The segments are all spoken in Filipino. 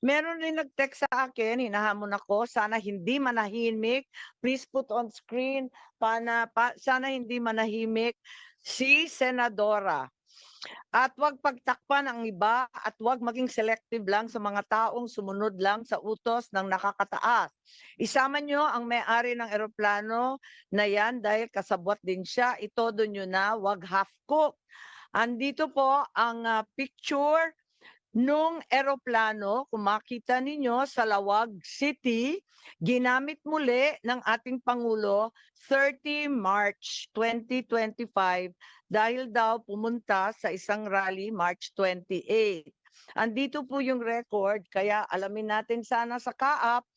Meron rin nag-text sa akin, hinahamon ako, sana hindi manahimik. Please put on screen, sana hindi manahimik si Senadora. At huwag pagtakpan ang iba at huwag maging selective lang sa mga taong sumunod lang sa utos ng nakakataas. Isama nyo ang may-ari ng eroplano na yan dahil kasabwat din siya. Itodo nyo na, huwag half-cook. Andito po ang picture nung eroplano, kung makita ninyo sa Lawag City, ginamit muli ng ating Pangulo 30 March 2025 dahil daw pumunta sa isang rally March 28. Andito po yung record, kaya alamin natin sana sa kaap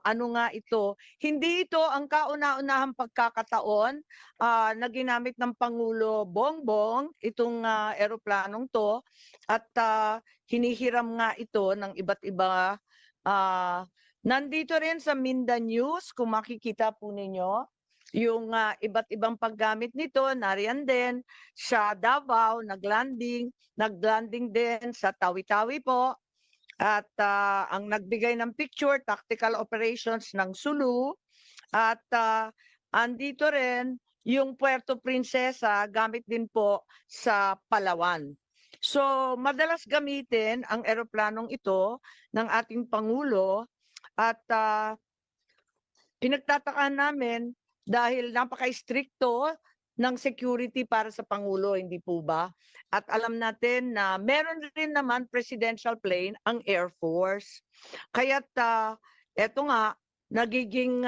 ano nga ito. Hindi ito ang kauna-unahang pagkakataon na ginamit ng Pangulo Bongbong itong eroplanong to at hinihiram nga ito ng iba't iba. Nandito rin sa Mindanews, kung makikita po ninyo, yung iba't ibang paggamit nito, nariyan din sa Davao, naglanding din sa Tawi-Tawi po. At ang nagbigay ng picture, tactical operations ng Sulu. At andito rin yung Puerto Princesa, gamit din po sa Palawan. So madalas gamitin ang eroplanong ito ng ating Pangulo at pinagtataka namin dahil napaka-stricto ng security para sa Pangulo, hindi po ba? At alam natin na meron rin naman presidential plane ang Air Force. Kaya't eto nga, nagiging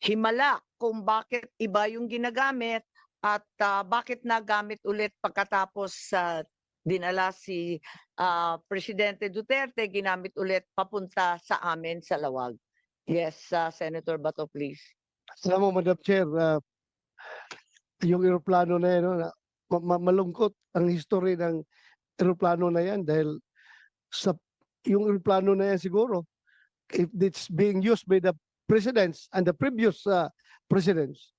himala kung bakit iba yung ginagamit at bakit nagamit ulit pagkatapos dinala si Presidente Duterte, ginamit ulit papunta sa amin sa Lawag. Yes, Senator Bato, please. Alam mo, Madam Chair, yung eroplano na yan, no, malungkot ang history ng eroplano na yan dahil sa yung eroplano na yan siguro, if it's being used by the presidents and the previous presidents,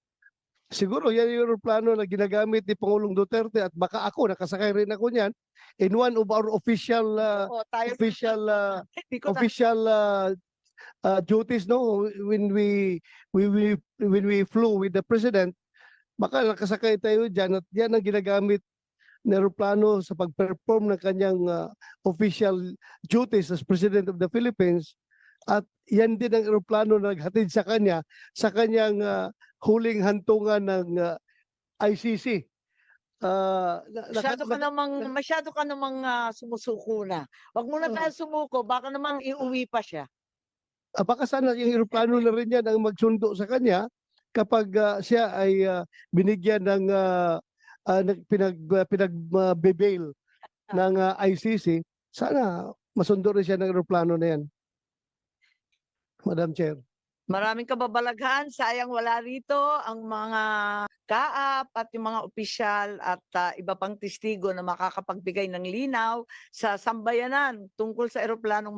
siguro yan yung eroplano na ginagamit ni Pangulong Duterte at baka ako, nakasakay rin ako niyan in one of our official duties, no, when we flew with the president, baka nakasakay tayo diyan at yan ang ginagamit na eroplano sa pag-perform ng kanyang official duties as President of the Philippines, at yan din ang eroplano na naghatid sa kanya sa kanyang huling hantungan ng ICC. Masyado ka namang sumusuko na. Wag mo na tayo sumuko, baka naman iuwi pa siya. Baka sana yung eroplano na rin yan ang magsundo sa kanya kapag siya ay binigyan ng pinag-bail ng ICC. Sana masundo rin siya ng eroplano na yan, Madam Chair. Maraming kababalaghan, sayang wala rito ang mga kaap at yung mga opisyal at iba pang testigo na makakapagbigay ng linaw sa sambayanan tungkol sa eroplanong